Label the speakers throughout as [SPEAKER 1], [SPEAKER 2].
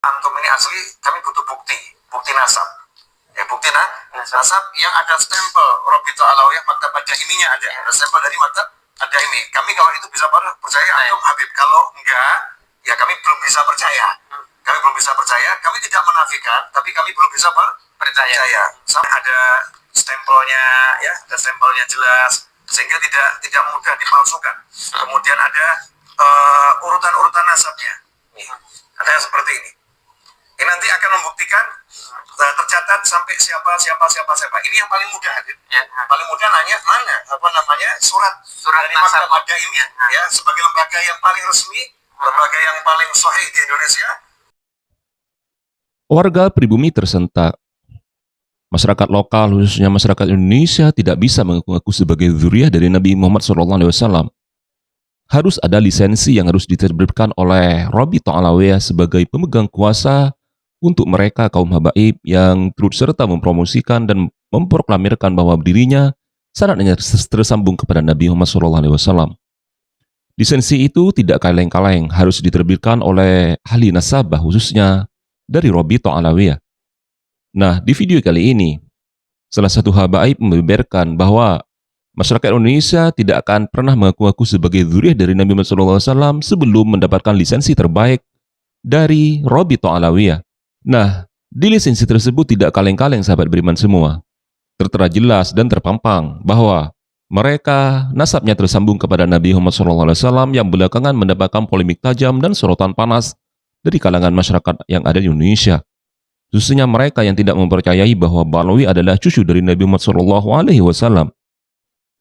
[SPEAKER 1] antum ini asli, kami butuh bukti nasab. Ya, bukti nasab yang ada stempel Robito Alawiyah Maktab Ad-Daiminya ada stempel dari Maktab Ad-Daimi. Kami kalau itu bisa percaya, antum Habib. Kalau enggak, ya kami belum bisa percaya. Kami belum bisa percaya, kami tidak menafikan, tapi kami belum bisa percaya. Sampai ada stempelnya, ya, ada stempelnya jelas, sehingga tidak mudah dipalsukan. Kemudian ada urutan-urutan nasabnya. Ada yang seperti ini. Ini nanti akan membuktikan tercatat sampai siapa. Ini yang paling mudah, ya. Paling mudah nanya mana surat dari Maktab Ad-Daimi, ya, sebagai lembaga yang paling resmi, lembaga yang paling sahih di Indonesia.
[SPEAKER 2] Warga pribumi tersentak. Masyarakat lokal, khususnya masyarakat Indonesia, tidak bisa mengaku sebagai dzurriyyah dari Nabi Muhammad SAW. Harus ada lisensi yang harus diterbitkan oleh Robito Alawiyah sebagai pemegang kuasa untuk mereka kaum habaib yang turut serta mempromosikan dan memproklamirkan bahwa dirinya syaratnya tersambung kepada Nabi Muhammad SAW. Lisensi itu tidak kaleng-kaleng, harus diterbitkan oleh ahli nasabah khususnya dari Robito Alawiyah. Nah, di video kali ini, salah satu habaib membeberkan bahwa masyarakat Indonesia tidak akan pernah mengaku sebagai dzurriyyah dari Nabi Muhammad SAW sebelum mendapatkan lisensi terbaik dari Robito Alawiyah. Nah, di lisensi tersebut tidak kaleng-kaleng sahabat beriman semua. Tertera jelas dan terpampang bahwa mereka nasabnya tersambung kepada Nabi Muhammad SAW yang belakangan mendapatkan polemik tajam dan sorotan panas dari kalangan masyarakat yang ada di Indonesia. Khususnya mereka yang tidak mempercayai bahwa Ba'alawi adalah cucu dari Nabi Muhammad SAW.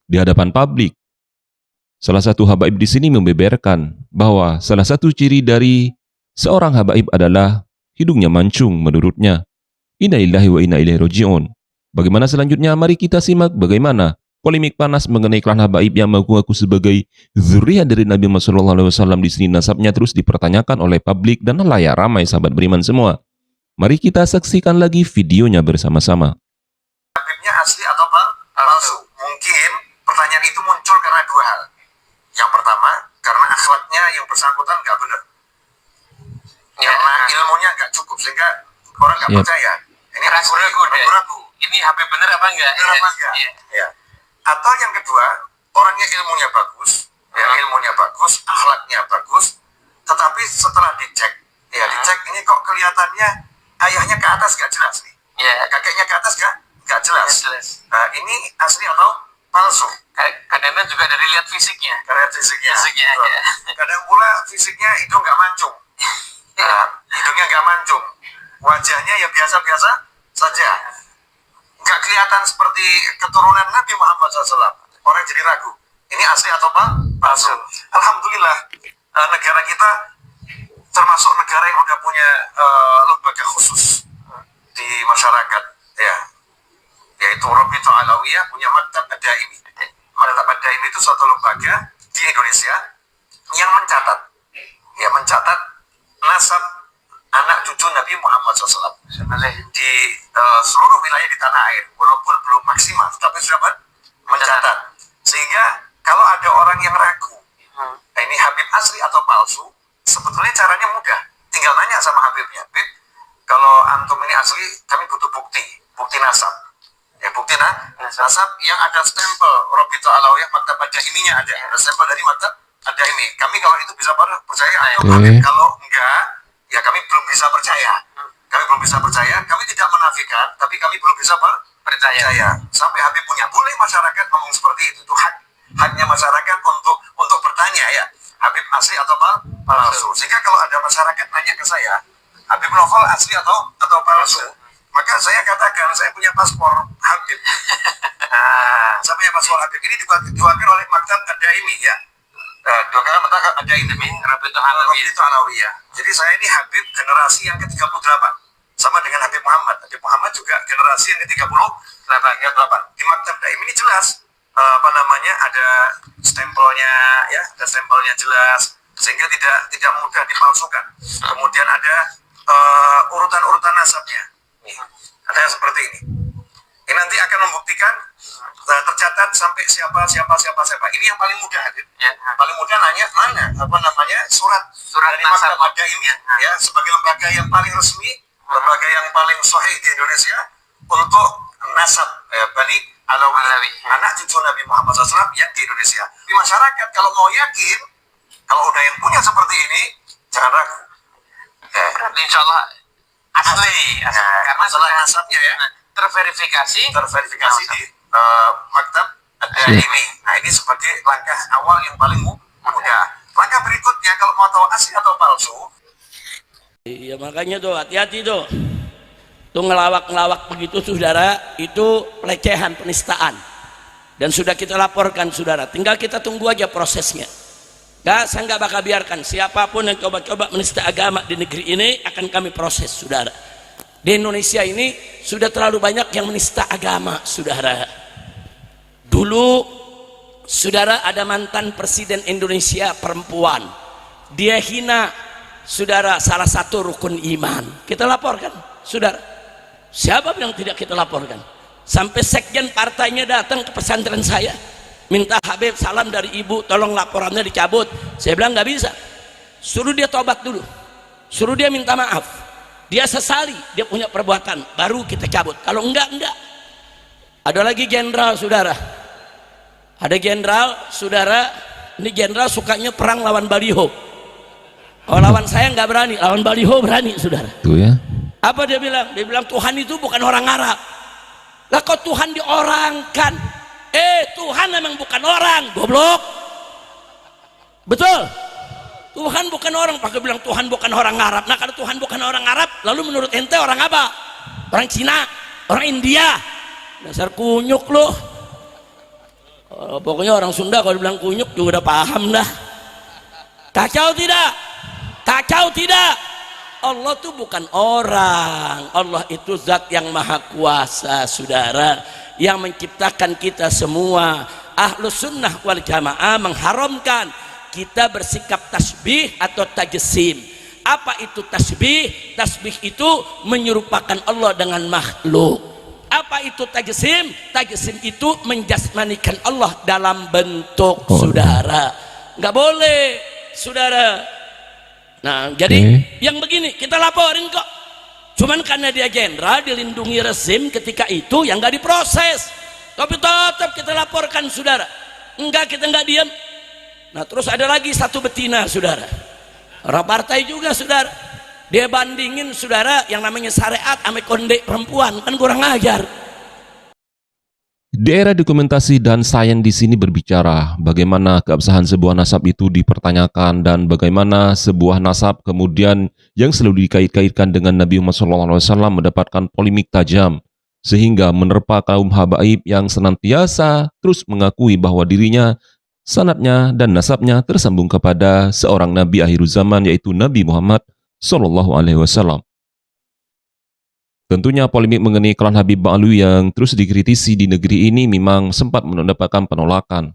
[SPEAKER 2] Di hadapan publik, salah satu habaib di sini membeberkan bahwa salah satu ciri dari seorang habaib adalah hidungnya mancung menurutnya. Inna lillahi wa inna ilaihi raji'un. Bagaimana selanjutnya? Mari kita simak bagaimana polemik panas mengenai klan habaib yang mengaku sebagai dzurriyyah dari Nabi Muhammad SAW di sini nasabnya terus dipertanyakan oleh publik dan halayak ramai sahabat beriman semua. Mari kita saksikan lagi videonya bersama-sama.
[SPEAKER 1] Habibnya asli atau palsu? Mungkin pertanyaan itu muncul karena dua hal. Yang pertama, karena akhlaknya yang bersangkutan nggak benar. Karena ilmunya nggak cukup, sehingga orang nggak percaya. Ini ragu-ragu. Ini Habib benar apa enggak? Ya. Atau yang kedua, orangnya ilmunya bagus, akhlaknya bagus, tetapi setelah dicek ini kok kelihatannya ayahnya ke atas nggak jelas nih, kakeknya ke atas nggak jelas. Nah, ini asli atau palsu? Kadang-kadang juga dari lihat fisiknya. Kadang pula fisiknya hidung nggak mancung, hidungnya nggak mancung, wajahnya ya biasa-biasa saja, nggak kelihatan seperti keturunan Nabi Muhammad SAW. Orang jadi ragu, ini asli atau palsu? Alhamdulillah, negara kita termasuk negara yang udah punya lembaga khusus di masyarakat, ya, yaitu Robito Alawiyah punya Maktab Ad-Daimi. Maktab Ad-Daimi itu suatu lembaga di Indonesia yang mencatat nasab anak cucu Nabi Muhammad SAW di seluruh wilayah di tanah air, walaupun belum maksimal, tapi sudah mencatat. Sehingga kalau ada orang yang ragu, ini Habib asli atau palsu, sebetulnya caranya mudah, tinggal nanya sama Habibnya. Habib, kalau antum ini asli, kami butuh bukti nasab. Ya, bukti nasab yang ada stempel Robito Alawiyah Maktab Ad-Daiminya ada stempel dari Maktab Ad-Daimi. Kami kalau itu bisa percaya, antum Habib. Kalau enggak, ya kami belum bisa percaya. Kami tidak menafikan, tapi kami belum bisa percaya. Sampai Habib punya. Boleh masyarakat ngomong seperti itu. Itu haknya masyarakat untuk bertanya, ya. Habib asli atau palsu. Sehingga kalau ada masyarakat nanya ke saya, Habib Novel asli atau palsu, maka saya katakan saya punya paspor Habib. Saya punya paspor Habib. Ini dikeluarkan oleh Maktab Ad-Daimi, ya. Dikeluarkan Maktab Ad-Daimi, Robito Alawiyah. Jadi saya ini Habib generasi yang ke-38, sama dengan Habib Muhammad. Habib Muhammad juga generasi yang ke-38. Di Maktab Ad-Daimi ini jelas ada stempelnya, ya, ada stempelnya jelas, sehingga tidak mudah dipalsukan. Kemudian ada urutan-urutan nasabnya. Ada yang seperti ini. Ini nanti akan membuktikan tercatat sampai siapa. Ini yang paling mudah, ya. Paling mudah nanya mana surat dari Maktab ini, ya, sebagai lembaga yang paling resmi, lembaga yang paling sahih di Indonesia untuk nasab Bani Alawi, anak cucu Nabi Muhammad SAW yang di Indonesia. Di masyarakat kalau mau yakin, kalau udah yang punya seperti ini, jangan ragu.
[SPEAKER 3] Insya Allah asli. Karena
[SPEAKER 1] setelah nasabnya ya
[SPEAKER 3] terverifikasi
[SPEAKER 1] di Maktab ini. Nah, ini sebagai langkah awal yang paling mudah. Langkah berikutnya kalau mau tahu asli atau palsu,
[SPEAKER 4] iya makanya tuh hati-hati tuh. Tuh ngelawak begitu saudara, itu pelecehan, penistaan. Dan sudah kita laporkan saudara, tinggal kita tunggu aja prosesnya. Saya nggak bakal biarkan siapapun yang coba-coba menista agama di negeri ini akan kami proses saudara. Di Indonesia ini sudah terlalu banyak yang menista agama saudara. Dulu saudara ada mantan presiden Indonesia perempuan, dia hina saudara salah satu rukun iman, kita laporkan saudara. Siapa yang tidak kita laporkan? Sampai sekjen partainya datang ke pesantren saya, minta Habib salam dari ibu, tolong laporannya dicabut. Saya bilang nggak bisa, suruh dia tobat dulu, suruh dia minta maaf, dia sesali dia punya perbuatan, baru kita cabut. Kalau enggak. Ada lagi jenderal saudara, ada jenderal saudara, ini jenderal sukanya perang lawan baliho. Oh, lawan saya nggak berani, lawan baliho berani saudara.
[SPEAKER 2] Tuh ya.
[SPEAKER 4] Apa dia bilang? Dia bilang Tuhan itu bukan orang Arab. Lah kok Tuhan diorangkan? Tuhan memang bukan orang, goblok. Betul. Tuhan bukan orang, pakai bilang Tuhan bukan orang Arab. Nah kalau Tuhan bukan orang Arab, lalu menurut ente orang apa? Orang Cina, orang India. Dasar kunyuk loh. Pokoknya orang Sunda kalau bilang kunyuk juga udah paham dah. Kacau tidak? Kacau tidak? Allah itu bukan orang, Allah itu zat yang maha kuasa saudara, yang menciptakan kita semua. Ahlus sunnah wal jamaah mengharamkan kita bersikap tasbih atau tajsim. Apa itu tasbih? Tasbih itu menyerupakan Allah dengan makhluk. Apa itu tajsim? Tajsim itu menjasmanikan Allah dalam bentuk saudara. Nggak boleh saudara. Nah jadi yang begini kita laporin kok, cuman karena dia jenderal dilindungi rezim ketika itu yang nggak diproses, tapi tetap kita laporkan saudara. Enggak, kita nggak diam. Nah terus ada lagi satu betina saudara, orang partai juga saudara, dia bandingin saudara yang namanya syariat sama konde perempuan, kan kurang ajar.
[SPEAKER 2] Di era dokumentasi dan sains di sini berbicara bagaimana keabsahan sebuah nasab itu dipertanyakan dan bagaimana sebuah nasab kemudian yang selalu dikait-kaitkan dengan Nabi Muhammad SAW mendapatkan polemik tajam sehingga menerpa kaum habaib yang senantiasa terus mengakui bahwa dirinya, sanadnya dan nasabnya tersambung kepada seorang Nabi akhir zaman yaitu Nabi Muhammad SAW. Tentunya polemik mengenai klan Habib Ba'alwi yang terus dikritisi di negeri ini memang sempat mendapatkan penolakan.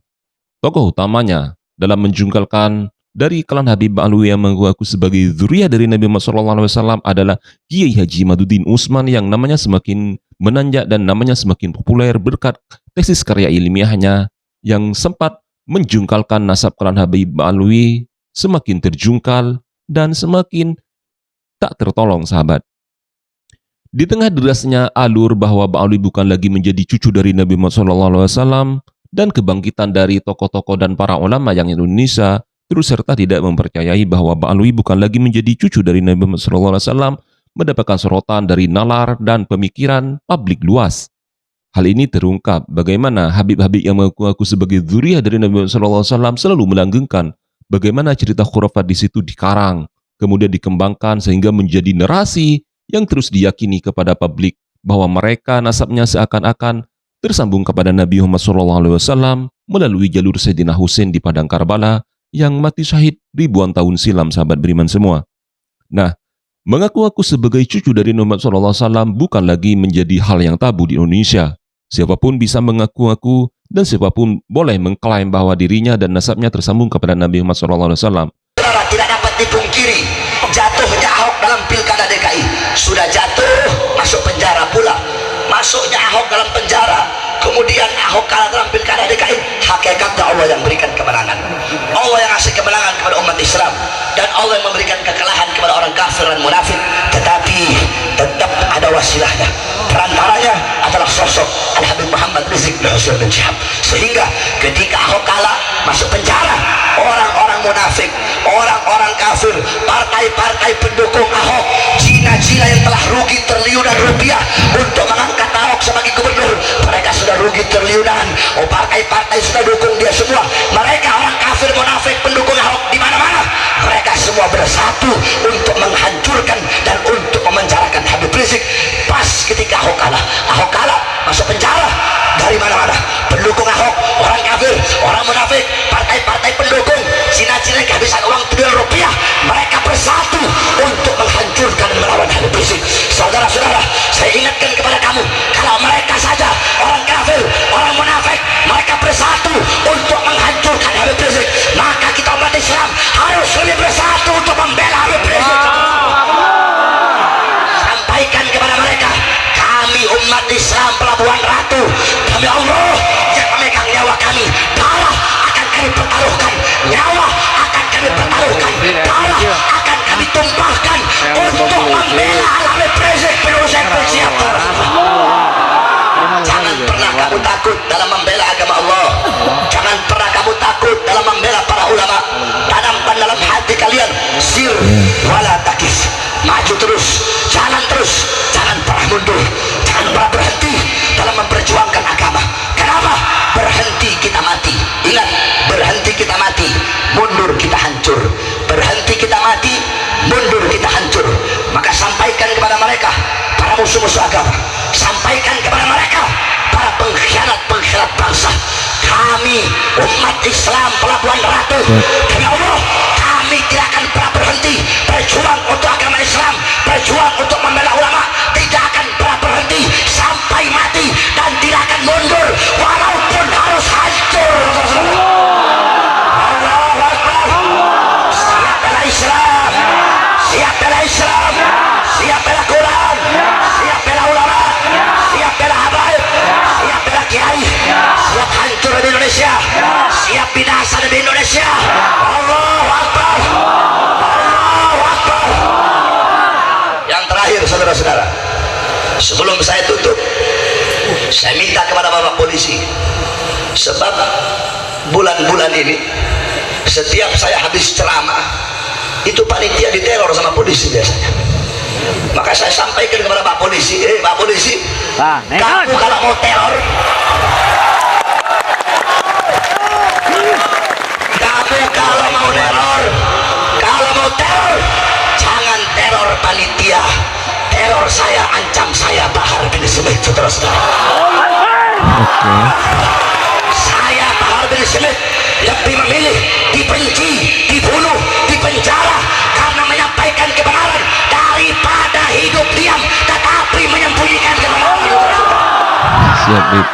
[SPEAKER 2] Tokoh utamanya dalam menjungkalkan dari klan Habib Ba'alwi yang mengaku sebagai zuriyah dari Nabi Muhammad SAW adalah Kiai Haji Maduddin Usman yang namanya semakin menanjak dan namanya semakin populer berkat tesis karya ilmiahnya yang sempat menjungkalkan nasab klan Habib Ba'alwi semakin terjungkal dan semakin tak tertolong sahabat. Di tengah derasnya alur bahwa Ba'alwi bukan lagi menjadi cucu dari Nabi Muhammad SAW dan kebangkitan dari tokoh-tokoh dan para ulama yang Indonesia terus serta tidak mempercayai bahwa Ba'alwi bukan lagi menjadi cucu dari Nabi Muhammad SAW mendapatkan sorotan dari nalar dan pemikiran publik luas. Hal ini terungkap bagaimana Habib-Habib yang mengaku sebagai zuriyah dari Nabi Muhammad SAW selalu melanggengkan bagaimana cerita khurafat di situ dikarang, kemudian dikembangkan sehingga menjadi narasi yang terus diyakini kepada publik bahwa mereka nasabnya seakan-akan tersambung kepada Nabi Muhammad SAW melalui jalur Sayyidina Husain di Padang Karbala yang mati syahid ribuan tahun silam sahabat beriman semua. Nah, mengaku-ngaku sebagai cucu dari Nabi Muhammad SAW bukan lagi menjadi hal yang tabu di Indonesia. Siapapun bisa mengaku-ngaku dan siapapun boleh mengklaim bahwa dirinya dan nasabnya tersambung kepada Nabi Muhammad SAW.
[SPEAKER 5] Tidak dapat dipungkiri jatuhnya Ahok dalam pilkada DKI, sudah jatuh masuk penjara pula. Masuknya Ahok dalam penjara, kemudian Ahok kalah dalam pilkada DKI. Allah yang berikan kemenangan, Allah yang ngasih kemenangan kepada umat Islam, dan Allah yang memberikan kekalahan kepada orang kafir dan munafik. Tetapi tetap ada wasilahnya, perantaranya adalah sosok Al-Habib Muhammad Rizik bin Hussein bin Syihab. Sehingga ketika Ahok kalah masuk penjara, orang-orang munafik, orang-orang kafir, partai-partai pendukung Ahok, Cina-Cina yang telah rugi triliunan rupiah untuk mengangkat Ahok sebagai gubernur, mereka sudah rugi triliunan. Oh, partai-partai sudah dukung dia semua. Mereka orang kafir munafik pendukung Ahok di mana-mana, mereka semua bersatu untuk menghancurkan dan untuk memenjarakan Habib Rizik. Pas ketika Ahok kalah masuk penjara. Dari mana-mana pendukung Ahok, orang kafir, orang munafik, partai-partai pendukung, Cina-Cina kehabisan uang triliunan rupiah, mereka bersatu untuk menghancurkan dan melawan Habib Rizik. Saudara-saudara, saya ingatkan kepada kamu, kalau mereka saja, orang kafir, orang munafik, mereka bersatu untuk menghancurkan Habib Rizik, maka kita umat Islam harus lebih bersatu untuk membela Habib Rizik. Sampaikan kepada mereka, kami umat Islam Pelabuhan Ratu, kami Allah yang memegang nyawa kami, darah akan kami pertaruhkan, nyawa akan kami pertaruhkan, darah akan kami tumpahkan untuk membela Habib Rizik bin Hussein bin Syihab. Jangan pernah kamu takut dalam membela agama Allah, jangan pernah kamu takut dalam membela para ulama. Tanamkan dalam hati kalian, sir wala takif, maju terus, jalan terus, jangan pernah mundur, jangan pernah berhenti dalam memperjuangkan agama. Kenapa? Berhenti kita mati. Ingat, berhenti kita mati, mundur kita hancur. Berhenti kita mati, mundur kita hancur. Maka sampaikan kepada mereka, para musuh-musuh agama, sampaikan kepada mereka, para pengkhianat-pengkhianat bangsa, kami umat Islam Pelabuhan Ratu, demi Allah, kami tidak akan pernah berhenti berjuang untuk agama Islam, berjuang untuk membela ulama, tidak akan pernah berhenti sampai mati, dan tidak akan mundur walaupun harus hancur. Allahu Akbar. Siap bela Islam, siap bela Islam, siap bela Quran, siap bela ulama, siap bela habaib, siap bela kiai, siap hancur di Indonesia, siap binasa di Indonesia. Allahu Akbar, Allahu Akbar. Yang terakhir, saudara-saudara, sebelum saya tutup, saya minta kepada Bapak Polisi, sebab bulan-bulan ini setiap saya habis ceramah itu panitia diteror sama polisi biasanya. Maka saya sampaikan kepada Pak Polisi, Pak Polisi, kamu kalau mau teror, kalau mau teror, jangan teror panitia, teror saya, ancam saya Bahar bin Smith, saudara-saudara. Saya Bahar bin Smith lebih memilih dibenci, dibunuh, dipenjara karena menyampaikan kebenaran daripada hidup diam tetapi menyembunyikan kebenaran.
[SPEAKER 2] Siap, Bib.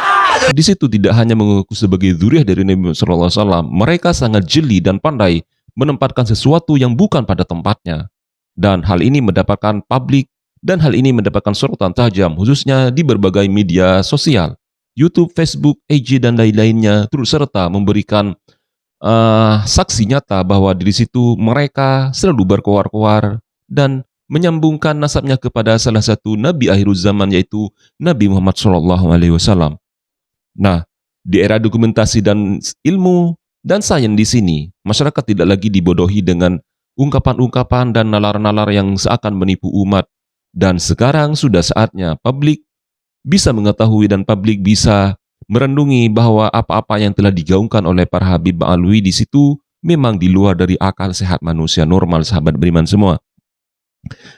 [SPEAKER 2] Di situ tidak hanya mengaku sebagai dzurriyyah dari Nabi Muhammad SAW, mereka sangat jeli dan pandai menempatkan sesuatu yang bukan pada tempatnya. Dan hal ini mendapatkan publik dan hal ini mendapatkan sorotan tajam khususnya di berbagai media sosial, YouTube, Facebook, IG dan lain-lainnya, turut serta memberikan saksi nyata bahwa di situ mereka selalu berkoar-koar dan menyambungkan nasabnya kepada salah satu Nabi akhir zaman, yaitu Nabi Muhammad SAW. Nah, di era dokumentasi dan ilmu dan sains di sini, masyarakat tidak lagi dibodohi dengan ungkapan-ungkapan dan nalar-nalar yang seakan menipu umat. Dan sekarang sudah saatnya publik bisa mengetahui dan publik bisa merenungi bahwa apa-apa yang telah digaungkan oleh para Habib Ba'alwi di situ memang di luar dari akal sehat manusia normal, sahabat beriman semua.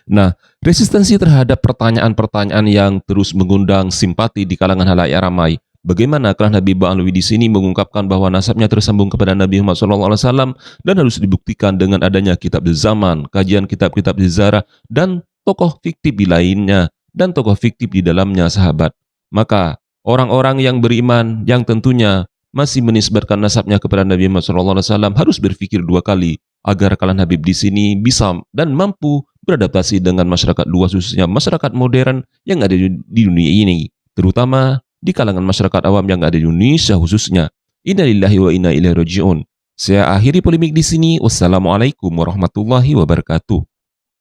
[SPEAKER 2] Nah, resistensi terhadap pertanyaan-pertanyaan yang terus mengundang simpati di kalangan halayak ramai. Bagaimana kelan Habib Ba'alwi di sini mengungkapkan bahwa nasabnya tersambung kepada Nabi Muhammad SAW dan harus dibuktikan dengan adanya kitab zaman, kajian kitab-kitab sejarah dan tokoh fiktif di lainnya dan tokoh fiktif di dalamnya, sahabat. Maka orang-orang yang beriman yang tentunya masih menisbatkan nasabnya kepada Nabi Muhammad SAW harus berpikir dua kali agar kalan Habib di sini bisa dan mampu beradaptasi dengan masyarakat luas, khususnya masyarakat modern yang ada di dunia ini, terutama di kalangan masyarakat awam yang ada di Indonesia khususnya. Inna lillahi wa inna ilaihi raji'un. Saya akhiri polemik di sini. Wassalamualaikum warahmatullahi wabarakatuh.